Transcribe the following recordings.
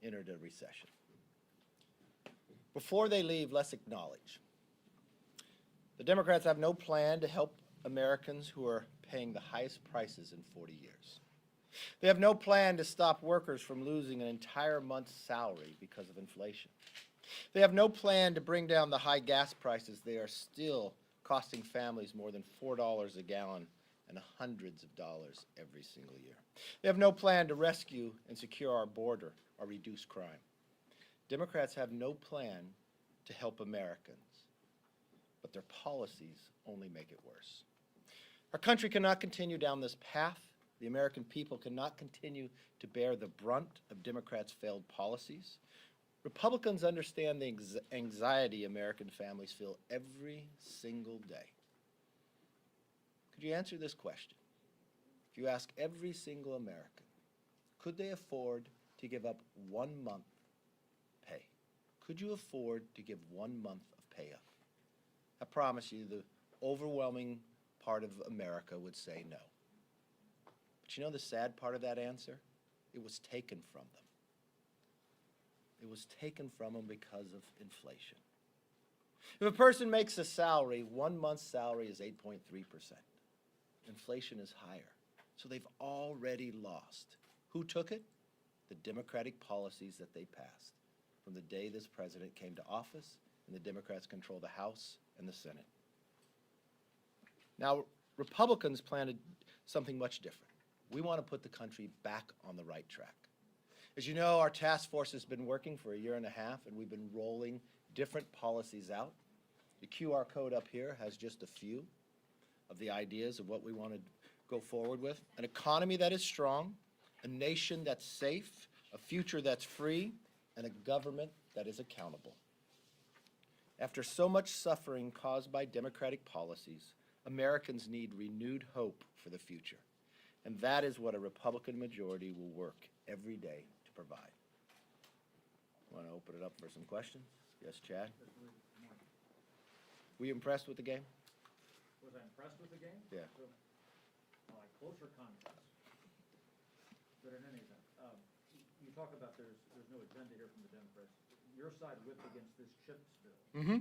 entered a recession. Before they leave, let's acknowledge the Democrats have no plan to help Americans who are paying the highest prices in 40 years. They have no plan to stop workers from losing an entire month's salary because of inflation. They have no plan to bring down the high gas prices. They are still costing families more than $4 a gallon and hundreds of dollars every single year. They have no plan to rescue and secure our border or reduce crime. Democrats have no plan to help Americans, but their policies only make it worse. Our country cannot continue down this path. The American people cannot continue to bear the brunt of Democrats' failed policies. Republicans understand the anxiety American families feel every single day. Could you answer this question? If you ask every single American, could they afford to give up 1 month pay? Could you afford to give 1 month of pay up? I promise you the overwhelming part of America would say no. But you know the sad part of that answer? It was taken from them. It was taken from them because of inflation. If a person makes a salary, 1 month's salary is 8.3%. Inflation is higher. So they've already lost. Who took it? The Democratic policies that they passed from the day this president came to office, and the Democrats control the House and the Senate. Now, Republicans planned something much different. We want to put the country back on the right track. As you know, our task force has been working for 1.5 years, and we've been rolling different policies out. The QR code up here has just a few of the ideas of what we want to go forward with. An economy that is strong, a nation that's safe, a future that's free, and a government that is accountable. After so much suffering caused by Democratic policies, Americans need renewed hope for the future. And that is what a Republican majority will work every day to provide. Want to open it up for some questions? Yes, Chad? Were you impressed with the game? Was I impressed with the game? Yeah. So, like closer contrast. But in any event, you talk about there's no agenda here from the Democrats. Your side with against this CHIPS bill. Mm-hmm.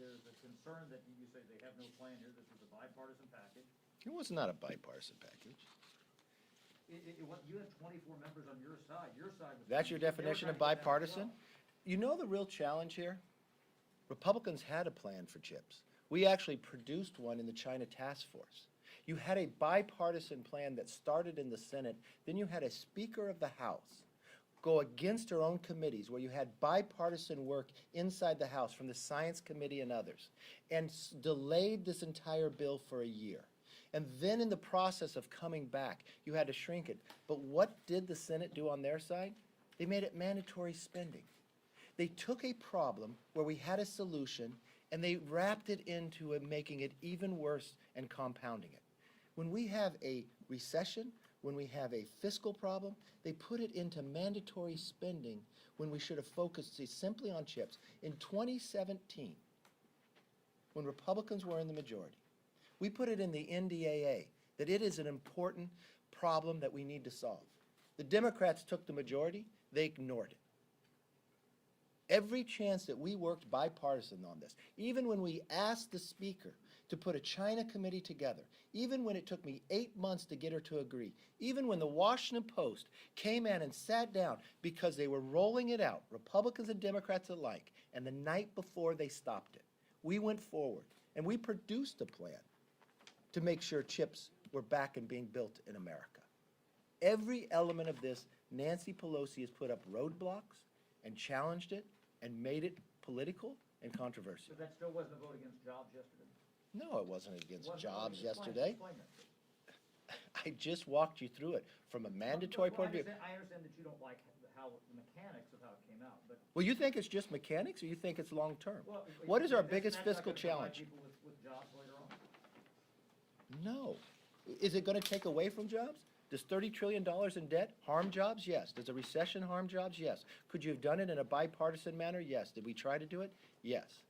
There's a concern that you say they have no plan here. This is a bipartisan package. It was not a bipartisan package. You had 24 members on your side. Your side was. That's your definition of bipartisan? You know the real challenge here? Republicans had a plan for CHIPS. We actually produced one in the China Task Force. You had a bipartisan plan that started in the Senate. Then you had a Speaker of the House go against her own committees where you had bipartisan work inside the House from the Science Committee and others, and delayed this entire bill for a year. And then in the process of coming back, you had to shrink it. But what did the Senate do on their side? They made it mandatory spending. They took a problem where we had a solution and they wrapped it into making it even worse and compounding it. When we have a recession, when we have a fiscal problem, they put it into mandatory spending when we should have focused simply on CHIPS. In 2017, when Republicans were in the majority, we put it in the NDAA that it is an important problem that we need to solve. The Democrats took the majority, they ignored it. Every chance that we worked bipartisan on this, even when we asked the Speaker to put a China committee together, even when it took me 8 months to get her to agree, even when the Washington Post came in and sat down because they were rolling it out, Republicans and Democrats alike, and the night before they stopped it, we went forward and we produced a plan to make sure chips were back and being built in America. Every element of this, Nancy Pelosi has put up roadblocks and challenged it and made it political and controversial. So that still wasn't a vote against jobs yesterday? No, it wasn't against jobs Explain yesterday. that. I just walked you through it from a mandatory point of view. I understand that you don't like how the mechanics of how it came out, but. Well, you think it's just mechanics or you think it's long-term? Well, What is our that's biggest not fiscal gonna provide challenge? people with jobs later on. No. Is it going to take away from jobs? Does $30 trillion in debt harm jobs? Yes. Does a recession harm jobs? Yes. Could you have done it in a bipartisan manner? Yes. Did we try to do it? Yes.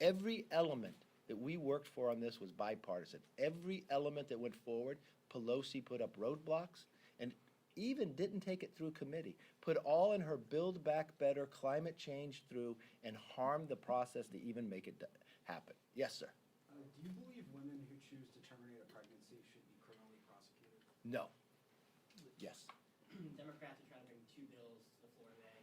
Every element that we worked for on this was bipartisan. Every element that went forward, Pelosi put up roadblocks. And even didn't take it through committee, put all in her Build Back Better climate change through, and harmed the process to even make it happen. Yes, sir. Do you believe women who choose to terminate a pregnancy should be criminally prosecuted? No. Yes. Democrats are trying to bring two bills to the floor today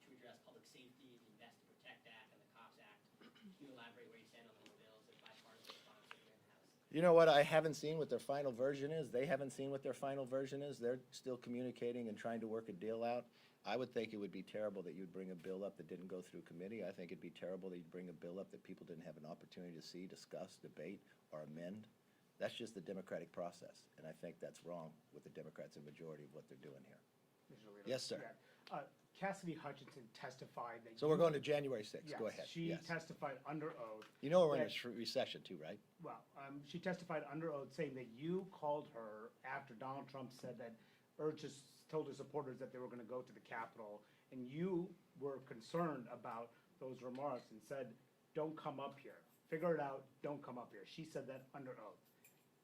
to address public safety, the Invest to Protect Act, and the COPS Act. Can you elaborate where you stand on those bills, if bipartisan sponsor in the House? You know what? I haven't seen what their final version is. They haven't seen what their final version is. They're still communicating and trying to work a deal out. I would think it would be terrible that you'd bring a bill up that didn't go through committee. I think it'd be terrible that you'd bring a bill up that people didn't have an opportunity to see, discuss, debate, or amend. That's just the democratic process, and I think that's wrong with the Democrats in majority of what they're doing here. Mr. Leader. Yes, sir. Yeah. Cassidy Hutchinson testified that. So we're going to January 6th. Yes, Go ahead. She Yes. testified under oath. You know we're in that- a recession too, right? Well, she testified under oath saying that you called her after Donald Trump said that, told his supporters that they were gonna go to the Capitol, and you were concerned about those remarks and said, don't come up here. Figure it out, don't come up here. She said that under oath.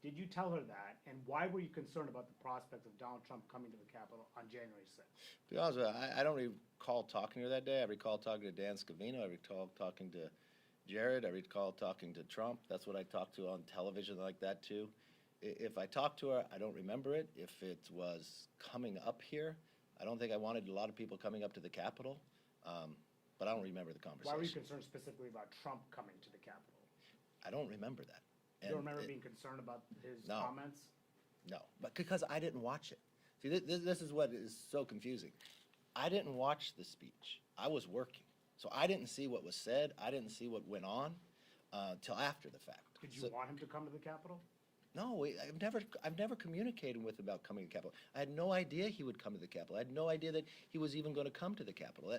Did you tell her that, and why were you concerned about the prospect of Donald Trump coming to the Capitol on January 6th? To be honest with you, I don't recall talking to her that day. I recall talking to Dan Scavino. I recall talking to Jared. I recall talking to Trump. That's what I talked to on television like that too. If I talked to her, I don't remember it. If it was coming up here, I don't think I wanted a lot of people coming up to the Capitol, but I don't remember the conversation. Why were you concerned specifically about Trump coming to the Capitol? I don't remember that. You don't remember it- being concerned about his No. comments? No, but because I didn't watch it. See, this is what is so confusing. I didn't watch the speech. I was working. So I didn't see what was said. I didn't see what went on till after the fact. Did you So- want him to come to the Capitol? No, I've never communicated with him about coming to the Capitol. I had no idea he would come to the Capitol. I had no idea that he was even going to come to the Capitol.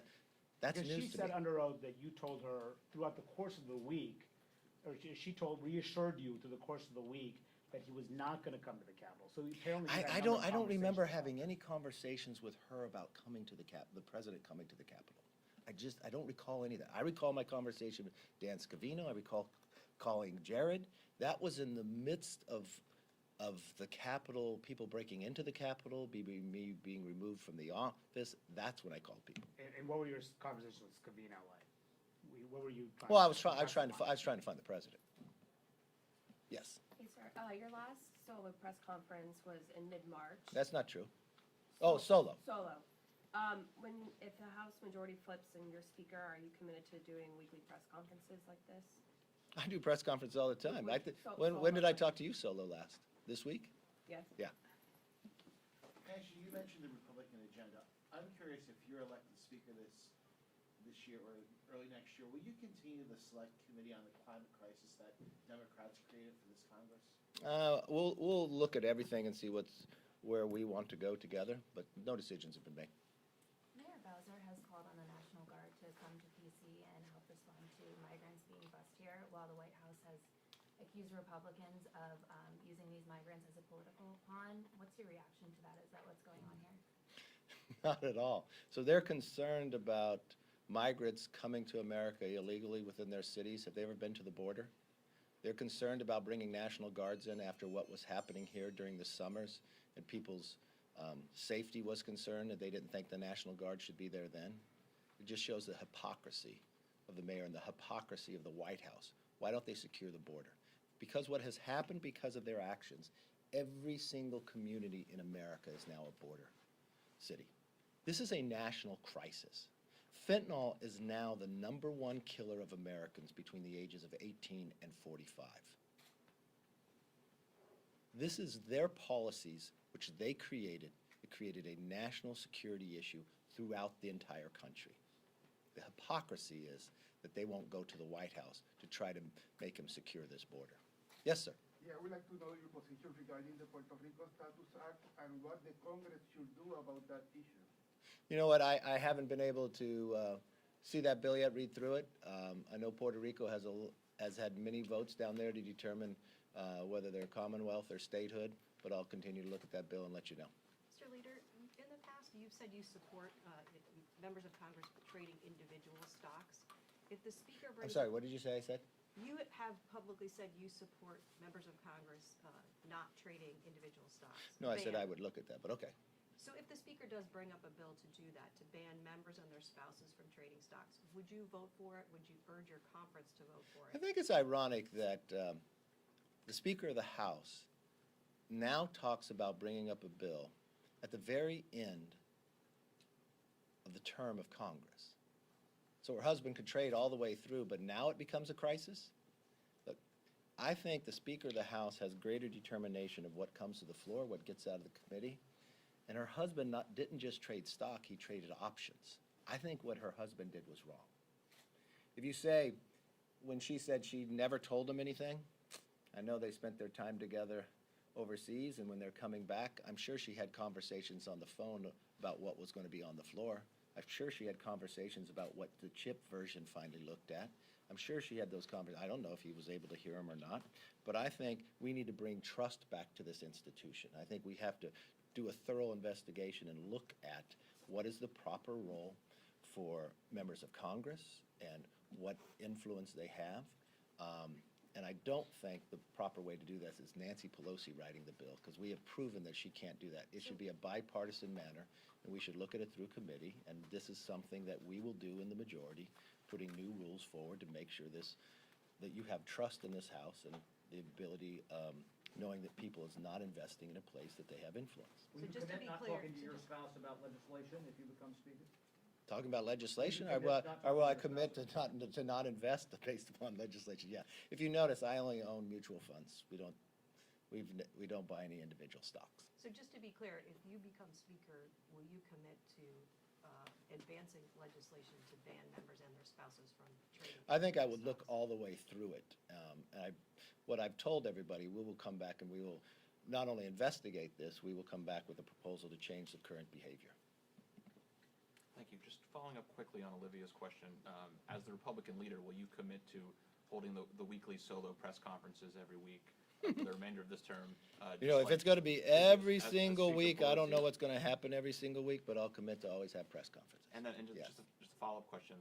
That's Because she news to said me. under oath that you told her throughout the course of the week, or reassured you through the course of the week that he was not gonna come to the Capitol. So apparently. you had a I number of don't remember conversations having about any conversations with her about coming to the president coming to the Capitol. I don't recall any of that. I recall my conversation with Dan Scavino. I recall calling Jared. That was in the midst of the Capitol, people breaking into the Capitol, me being removed from the office. That's when I called people. And what were your conversations with Scavino like? What were you? Well, I was trying to find the president. Yes, Hey, sir, your last solo press conference was in mid-March. that's not true. Oh, solo. Solo. If the House majority flips and you're speaker, are you committed to doing weekly press conferences like this? I do press conferences all the time. So- When did I talk to you solo last? This week? Yes? Yeah. Actually, you mentioned the Republican agenda. I'm curious if you're elected speaker this year or early next year, will you continue the select committee on the climate crisis that Democrats created for this Congress? We'll look at everything and see where we want to go together, but no decisions have been made. Mayor Bowser has called on the National Guard to come to PC and help respond to migrants being bused here, while the White House has accused Republicans of using these migrants as a political pawn. What's your reaction to that? Is that what's going on here? Not at all. So they're concerned about migrants coming to America illegally within their cities. Have they ever been to the border? They're concerned about bringing National Guards in after what was happening here during the summers, and people's safety was concerned, and they didn't think the National Guard should be there then. It just shows the hypocrisy of the mayor and the hypocrisy of the White House. Why don't they secure the border? Because what has happened because of their actions, every single community in America is now a border city. This is a national crisis. Fentanyl is now the #1 killer of Americans between the ages of 18 and 45. This is their policies, which they created. It created a national security issue throughout the entire country. The hypocrisy is that they won't go to the White House to try to make them secure this border. Yes, sir. Yeah, I would like to know your position regarding the Puerto Rico Status Act and what the Congress should do about that issue. You know what, I haven't been able to see that bill yet, read through it. I know Puerto Rico has had many votes down there to determine whether they're Commonwealth or statehood, but I'll continue to look at that bill and let you know. Mr. Leader, in the past, you've said you support members of Congress trading individual stocks. If the Speaker I'm brings... sorry, what did you say I said? You have publicly said you support members of Congress not trading individual stocks. No, I said I Ban. would look at that, but okay. So if the speaker does bring up a bill to do that, to ban members and their spouses from trading stocks, would you vote for it? Would you urge your conference to vote for I it? think it's ironic that the Speaker of the House now talks about bringing up a bill at the very end of the term of Congress. So her husband could trade all the way through, but now it becomes a crisis? Look, I think the Speaker of the House has greater determination of what comes to the floor, what gets out of the committee. And her husband didn't just trade stock, he traded options. I think what her husband did was wrong. If you say, when she said she never told him anything, I know they spent their time together overseas, and when they're coming back, I'm sure she had conversations on the phone about what was going to be on the floor. I'm sure she had conversations about what the chip version finally looked at. I'm sure she had those conversations. I don't know if he was able to hear them or not, but I think we need to bring trust back to this institution. I think we have to do a thorough investigation and look at what is the proper role for members of Congress and what influence they have. And I don't think the proper way to do this is Nancy Pelosi writing the bill, because we have proven that she can't do that. It should be a bipartisan manner, and we should look at it through committee, and this is something that we will do in the majority, putting new rules forward to make sure that you have trust in this House and the ability, knowing that people is not investing in a place that they have influence. Will you just to commit be not clear, talking to to your just- spouse about legislation if you become speaker? Talking about legislation, You or commit will I not to commit to not invest based upon legislation? Yeah. If you notice, I only own mutual funds. We don't buy any individual stocks. So just to be clear, if you become speaker, will you commit to advancing legislation to ban members and their spouses from trading? I think I would stocks? look all the way through it. What I've told everybody, we will come back and we will not only investigate this, we will come back with a proposal to change the current behavior. Thank you. Just following up quickly on Olivia's question, as the Republican leader, will you commit to holding the weekly solo press conferences every week for the remainder of this term? You know, if it's going to be as every the single Speaker week, I don't Pelosi- know what's going to happen every single week, but I'll commit to always have press conferences. And then, Yes. just a follow-up question.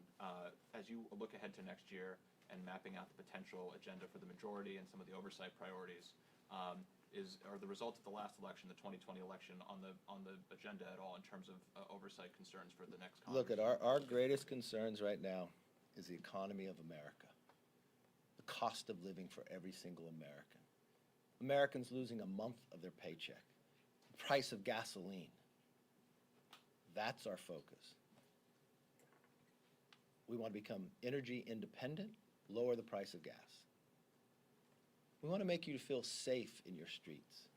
As you look ahead to next year and mapping out the potential agenda for the majority and some of the oversight priorities, are the results of the last election, the 2020 election, on the agenda at all in terms of oversight concerns for the next Congress? Look, at our greatest concerns right now is the economy of America, the cost of living for every single American. Americans losing a month of their paycheck, the price of gasoline. That's our focus. We want to become energy independent, lower the price of gas. We want to make you feel safe in your streets.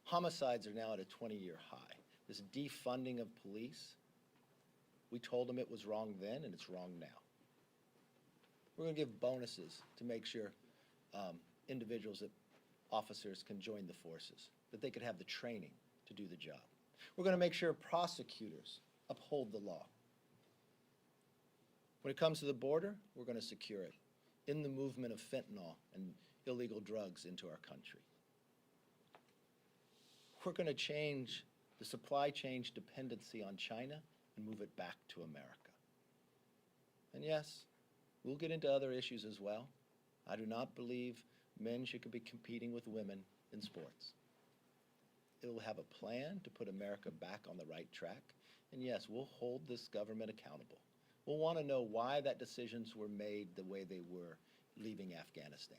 Homicides are now at a 20-year high. This defunding of police, we told them it was wrong then, and it's wrong now. We're going to give bonuses to make sure individuals, officers can join the forces, that they could have the training to do the job. We're going to make sure prosecutors uphold the law. When it comes to the border, we're going to secure it in the movement of fentanyl and illegal drugs into our country. We're going to change the supply chain dependency on China and move it back to America. And yes, we'll get into other issues as well. I do not believe men should be competing with women in sports. It will have a plan to put America back on the right track. And yes, we'll hold this government accountable. We'll want to know why that decisions were made the way they were leaving Afghanistan.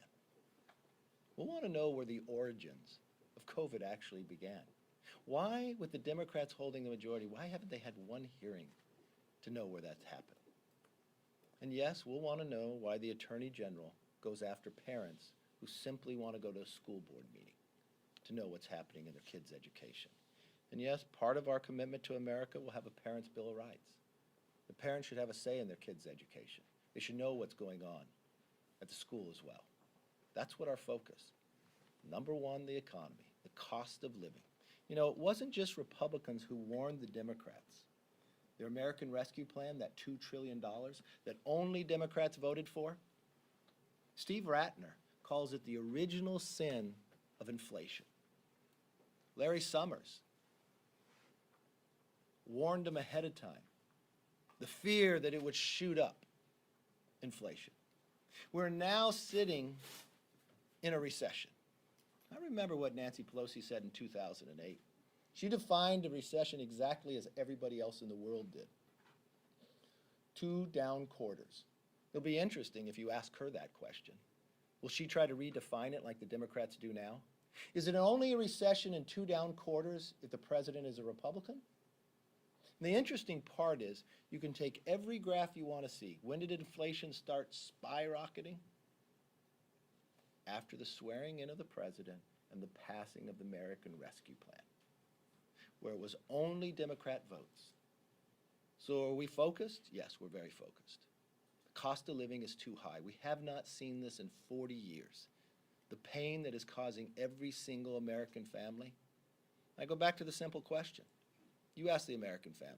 We'll want to know where the origins of COVID actually began. Why, with the Democrats holding the majority, why haven't they had one hearing to know where that's happened? And yes, we'll want to know why the Attorney General goes after parents who simply want to go to a school board meeting to know what's happening in their kids' education. And yes, part of our commitment to America will have a Parents' Bill of Rights. The parents should have a say in their kids' education. They should know what's going on at the school as well. That's what our focus. Number one, the economy, the cost of living. You know, it wasn't just Republicans who warned the Democrats. Their American Rescue Plan, that $2 trillion that only Democrats voted for, Steve Ratner calls it the original sin of inflation. Larry Summers warned them ahead of time. The fear that it would shoot up inflation. We're now sitting in a recession. I remember what Nancy Pelosi said in 2008. She defined the recession exactly as everybody else in the world did. 2 down quarters. It'll be interesting if you ask her that question. Will she try to redefine it like the Democrats do now? Is it only a recession in 2 down quarters if the president is a Republican? And the interesting part is you can take every graph you want to see. When did inflation start skyrocketing? After the swearing in of the president and the passing of the American Rescue Plan, where it was only Democrat votes. So are we focused? Yes, we're very focused. The cost of living is too high. We have not seen this in 40 years. The pain that is causing every single American family. I go back to the simple question. You ask the American family.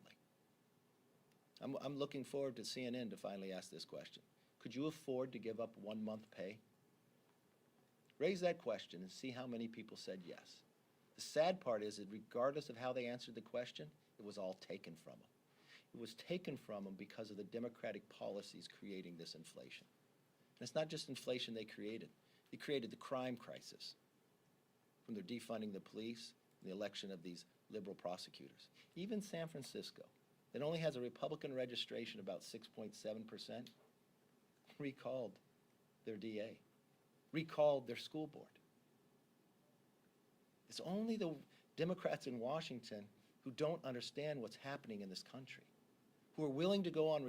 I'm looking forward to CNN to finally ask this question. Could you afford to give up 1 month pay? Raise that question and see how many people said yes. The sad part is that regardless of how they answered the question, it was all taken from them. It was taken from them because of the Democratic policies creating this inflation. And it's not just inflation they created. They created the crime crisis from their defunding the police and the election of these liberal prosecutors. Even San Francisco, that only has a Republican registration about 6.7%, recalled their DA, recalled their school board. It's only the Democrats in Washington who don't understand what's happening in this country, who are willing to go on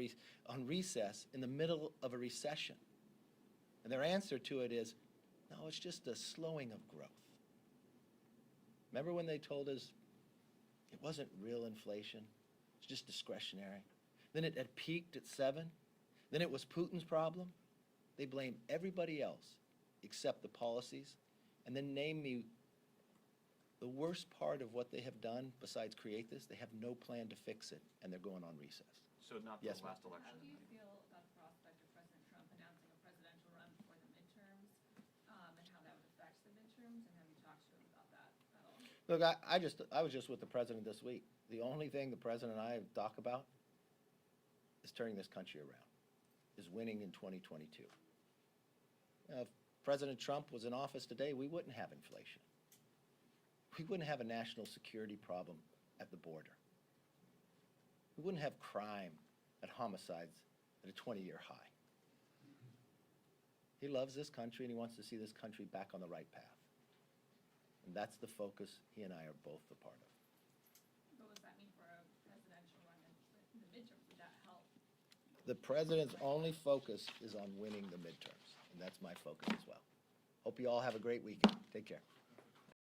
recess in the middle of a recession. And their answer to it is, no, it's just a slowing of growth. Remember when they told us it wasn't real inflation, it's just discretionary? Then it had peaked at 7. Then it was Putin's problem. They blame everybody else except the policies, and then name me the worst part of what they have done besides create this. They have no plan to fix it, and they're going on recess. So not Yes, the ma'am. last election. How do you feel about the prospect of President Trump announcing a presidential run before the midterms, and how that would affect the midterms, and have you talked to him about that at all? Look, I was just with the president this week. The only thing the president and I talk about is turning this country around, is winning in 2022. If President Trump was in office today, we wouldn't have inflation. We wouldn't have a national security problem at the border. We wouldn't have crime and homicides at a 20-year high. He loves this country and he wants to see this country back on the right path. And that's the focus he and I are both a part of. What does that mean for a presidential run in the midterms? Would that help? The president's only focus is on winning the midterms, and that's my focus as well. Hope you all have a great weekend. Take care.